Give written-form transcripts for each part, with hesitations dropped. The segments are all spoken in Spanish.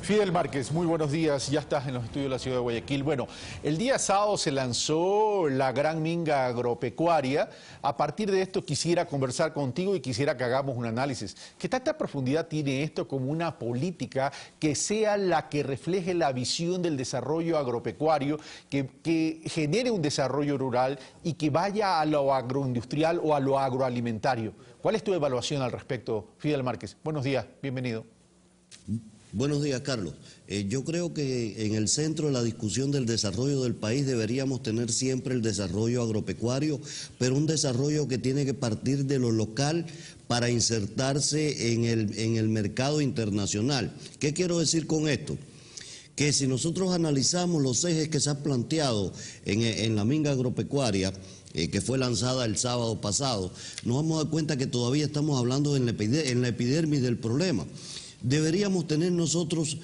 Fidel Márquez, muy buenos días. Ya estás en los estudios de la ciudad de Guayaquil. Bueno, el día sábado se lanzó la gran minga agropecuaria. A partir de esto quisiera conversar contigo y quisiera que hagamos un análisis. ¿Qué tanta profundidad tiene esto como una política que sea la que refleje la visión del desarrollo agropecuario, que genere un desarrollo rural y que vaya a lo agroindustrial o a lo agroalimentario? ¿Cuál es tu evaluación al respecto, Fidel Márquez? Buenos días, bienvenido. Buenos días, Carlos. Yo creo que en el centro de la discusión del desarrollo del país deberíamos tener siempre el desarrollo agropecuario, pero un desarrollo que tiene que partir de lo local para insertarse en el mercado internacional. ¿Qué quiero decir con esto? Que si nosotros analizamos los ejes que se han planteado en la minga agropecuaria, que fue lanzada el sábado pasado, nos vamos a dar cuenta que todavía estamos hablando en la epidermis del problema. Deberíamos tener nosotros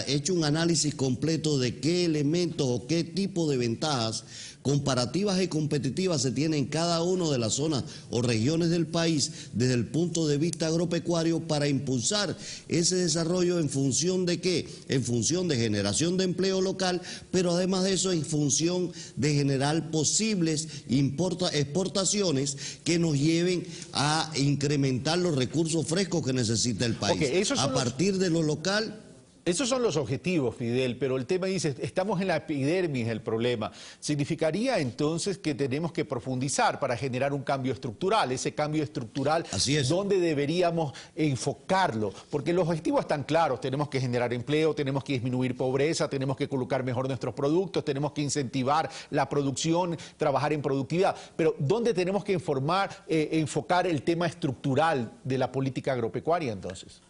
hecho un análisis completo de qué elementos o qué tipo de ventajas comparativas y competitivas se tienen en cada una de las zonas o regiones del país desde el punto de vista agropecuario para impulsar ese desarrollo en función de qué, en función de generación de empleo local, pero además de eso en función de generar posibles exportaciones que nos lleven a incrementar los recursos frescos que necesita el país. A partir de lo local. Esos son los objetivos, Fidel, pero el tema dice, estamos en la epidermis del problema. ¿Significaría entonces que tenemos que profundizar para generar un cambio estructural? Ese cambio estructural, ¿dónde deberíamos enfocarlo? Porque los objetivos están claros, tenemos que generar empleo, tenemos que disminuir pobreza, tenemos que colocar mejor nuestros productos, tenemos que incentivar la producción, trabajar en productividad. Pero ¿dónde tenemos que enfocar el tema estructural de la política agropecuaria entonces?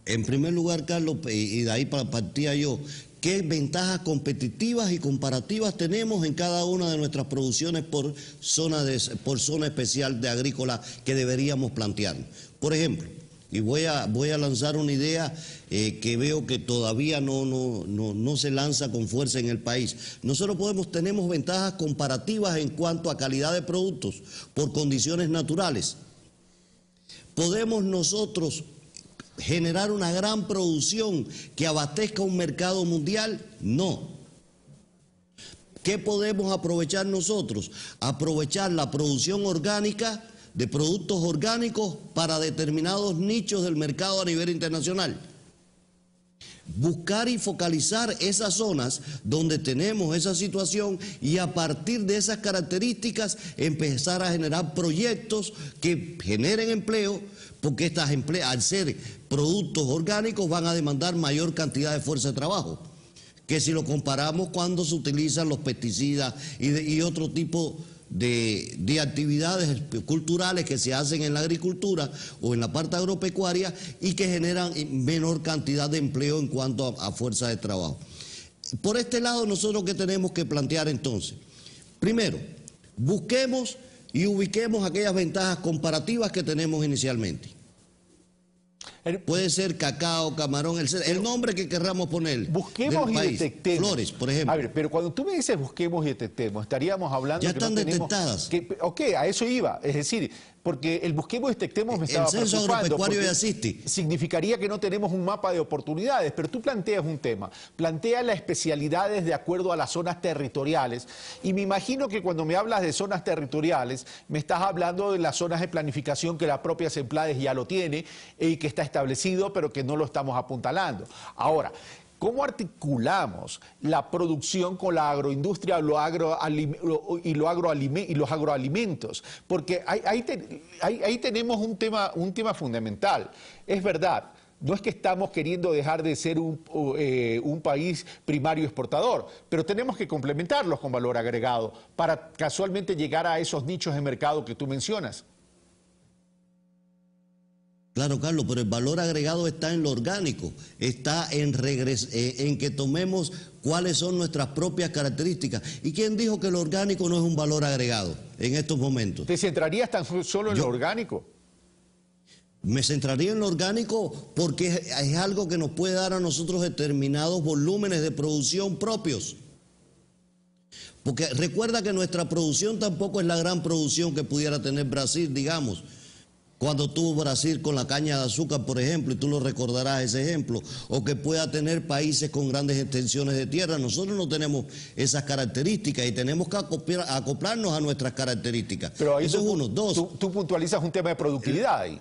En primer lugar, Carlos, y de ahí partía yo, ¿qué ventajas competitivas y comparativas tenemos en cada una de nuestras producciones por zona especial de agrícola que deberíamos plantear? Por ejemplo, y voy a lanzar una idea que veo que todavía no se lanza con fuerza en el país. Nosotros tenemos ventajas comparativas en cuanto a calidad de productos por condiciones naturales. Podemos nosotros generar una gran producción que abastezca un mercado mundial, no. ¿Qué podemos aprovechar nosotros? Aprovechar la producción orgánica de productos orgánicos para determinados nichos del mercado a nivel internacional. Buscar y focalizar esas zonas donde tenemos esa situación y a partir de esas características empezar a generar proyectos que generen empleo, porque al ser productos orgánicos van a demandar mayor cantidad de fuerza de trabajo que si lo comparamos cuando se utilizan los pesticidas y otro tipo de actividades culturales que se hacen en la agricultura o en la parte agropecuaria y que generan menor cantidad de empleo en cuanto a fuerza de trabajo. Por este lado, nosotros ¿qué tenemos que plantear entonces? Primero, busquemos y ubiquemos aquellas ventajas comparativas que tenemos inicialmente. Puede ser cacao, camarón, el nombre que querramos poner. Busquemos y detectemos. Flores, por ejemplo. A ver, pero cuando tú me dices busquemos y detectemos, estaríamos hablando ya que están no tenemos, detectadas. Ok, a eso iba. Es decir, porque el busquemos y detectemos me estaba preocupando. El censo agropecuario ya existe. Significaría que no tenemos un mapa de oportunidades, pero tú planteas un tema. Planteas las especialidades de acuerdo a las zonas territoriales. Y me imagino que cuando me hablas de zonas territoriales, me estás hablando de las zonas de planificación que la propia Semplades ya lo tiene y que está establecido, pero que no lo estamos apuntalando. Ahora, ¿cómo articulamos la producción con la agroindustria y los agroalimentos? Porque ahí tenemos un tema fundamental. Es verdad, no es que estamos queriendo dejar de ser un país primario exportador, pero tenemos que complementarlos con valor agregado para casualmente llegar a esos nichos de mercado que tú mencionas. Claro, Carlos, pero el valor agregado está en lo orgánico, está en que tomemos cuáles son nuestras propias características. ¿Y quién dijo que lo orgánico no es un valor agregado en estos momentos? ¿Te centrarías tan solo en lo orgánico? Me centraría en lo orgánico porque es algo que nos puede dar a nosotros determinados volúmenes de producción propios. Porque recuerda que nuestra producción tampoco es la gran producción que pudiera tener Brasil, digamos. cuando tuvo Brasil con la caña de azúcar, por ejemplo, y tú lo recordarás ese ejemplo, o que pueda tener países con grandes extensiones de tierra. Nosotros no tenemos esas características y tenemos que acoplarnos a nuestras características. Pero ahí eso es uno. Dos. Tú puntualizas un tema de productividad ahí.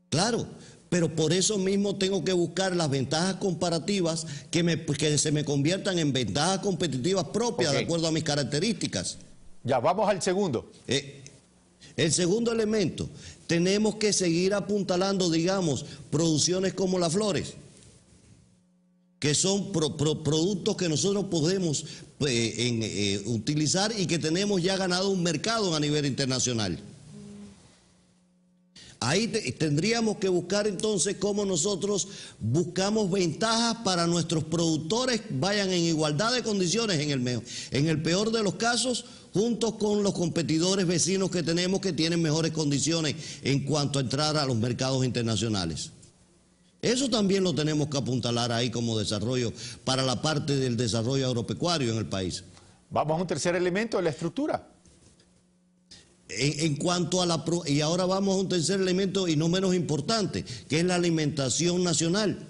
Claro, pero por eso mismo tengo que buscar las ventajas comparativas que se me conviertan en ventajas competitivas propias, de acuerdo a mis características. Ya, vamos al segundo. El segundo elemento, tenemos que seguir apuntalando, digamos, producciones como las flores, que son productos que nosotros podemos utilizar y que tenemos ya ganado un mercado a nivel internacional. Ahí tendríamos que buscar entonces cómo nosotros buscamos ventajas para nuestros productores vayan en igualdad de condiciones en el peor de los casos, juntos con los competidores vecinos que tenemos que tienen mejores condiciones en cuanto a entrar a los mercados internacionales. Eso también lo tenemos que apuntalar ahí como desarrollo para la parte del desarrollo agropecuario en el país. Vamos a un tercer elemento de la estructura. En cuanto a y ahora vamos a un tercer elemento y no menos importante, que es la alimentación nacional.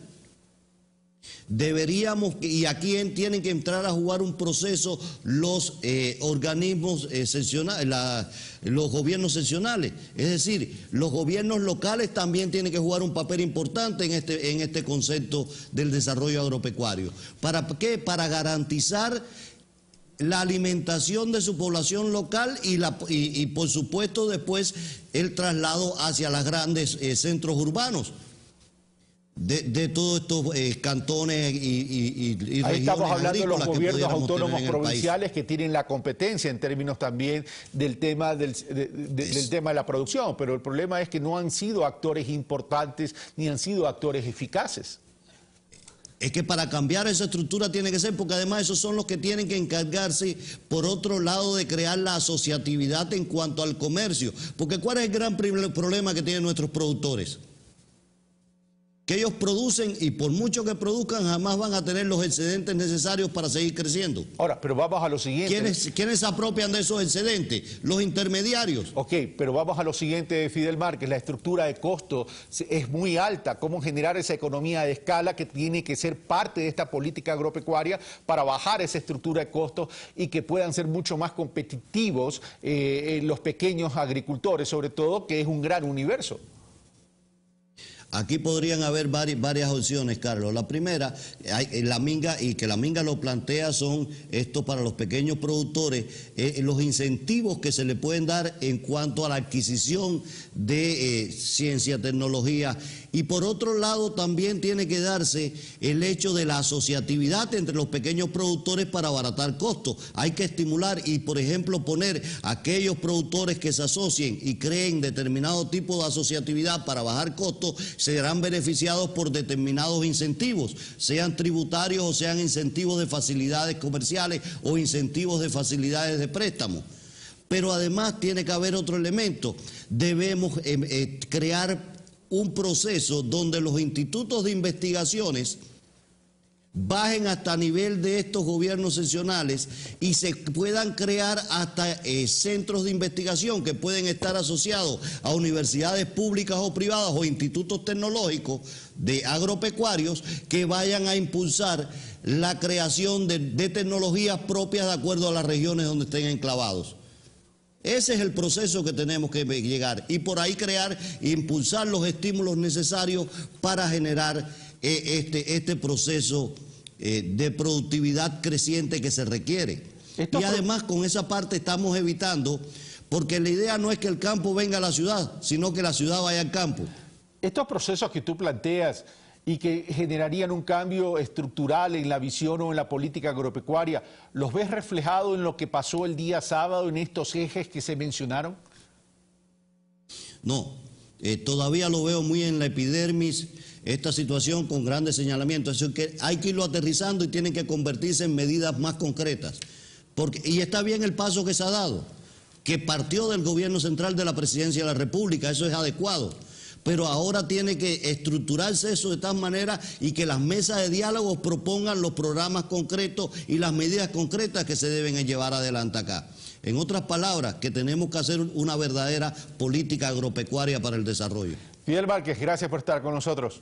Deberíamos, y aquí tienen que entrar a jugar un proceso los organismos los gobiernos seccionales, es decir, los gobiernos locales también tienen que jugar un papel importante en este concepto del desarrollo agropecuario. ¿Para qué? Para garantizar la alimentación de su población local y por supuesto después el traslado hacia los grandes centros urbanos de todos estos cantones y regiones. Ahí estamos hablando de los gobiernos autónomos provinciales que tienen la competencia en términos también del tema del tema de la producción, pero el problema es que no han sido actores importantes ni han sido actores eficaces. Es que para cambiar esa estructura tiene que ser, porque además esos son los que tienen que encargarse, por otro lado, de crear la asociatividad en cuanto al comercio. Porque ¿cuál es el gran problema que tienen nuestros productores? Que ellos producen y por mucho que produzcan jamás van a tener los excedentes necesarios para seguir creciendo. Ahora, pero vamos a lo siguiente. ¿Quiénes se apropian de esos excedentes? Los intermediarios. Ok, pero vamos a lo siguiente, Fidel Márquez. La estructura de costo es muy alta. ¿Cómo generar esa economía de escala que tiene que ser parte de esta política agropecuaria para bajar esa estructura de costos y que puedan ser mucho más competitivos los pequeños agricultores, sobre todo, que es un gran universo? Aquí podrían haber varias opciones, Carlos. La primera, la Minga, y que la Minga lo plantea, son esto para los pequeños productores, los incentivos que se le pueden dar en cuanto a la adquisición de ciencia, tecnología. Y por otro lado también tiene que darse el hecho de la asociatividad entre los pequeños productores para abaratar costos. Hay que estimular y, por ejemplo, poner a aquellos productores que se asocien y creen determinado tipo de asociatividad para bajar costos, serán beneficiados por determinados incentivos, sean tributarios o sean incentivos de facilidades comerciales o incentivos de facilidades de préstamo. Pero además tiene que haber otro elemento. Debemos crear un proceso donde los institutos de investigaciones bajen hasta nivel de estos gobiernos seccionales y se puedan crear hasta centros de investigación que pueden estar asociados a universidades públicas o privadas o institutos tecnológicos de agropecuarios que vayan a impulsar la creación de tecnologías propias de acuerdo a las regiones donde estén enclavados. Ese es el proceso que tenemos que llegar y por ahí crear e impulsar los estímulos necesarios para generar este proceso de productividad creciente que se requiere. Y además con esa parte estamos evitando, porque la idea no es que el campo venga a la ciudad, sino que la ciudad vaya al campo. Estos procesos que tú planteas y que generarían un cambio estructural en la visión o en la política agropecuaria, ¿los ves reflejados en lo que pasó el día sábado en estos ejes que se mencionaron? No, todavía lo veo muy en la epidermis, esta situación con grandes señalamientos, así que hay que irlo aterrizando y tienen que convertirse en medidas más concretas. Y está bien el paso que se ha dado, que partió del gobierno central de la Presidencia de la República, eso es adecuado. pero ahora tiene que estructurarse eso de tal manera y que las mesas de diálogo propongan los programas concretos y las medidas concretas que se deben llevar adelante acá. En otras palabras, que tenemos que hacer una verdadera política agropecuaria para el desarrollo. Fidel Márquez, gracias por estar con nosotros.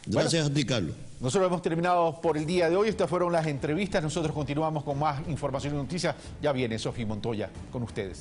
Gracias a ti, Carlos. Nosotros hemos terminado por el día de hoy. Estas fueron las entrevistas. Nosotros continuamos con más información y noticias. Ya viene Sofía Montoya con ustedes.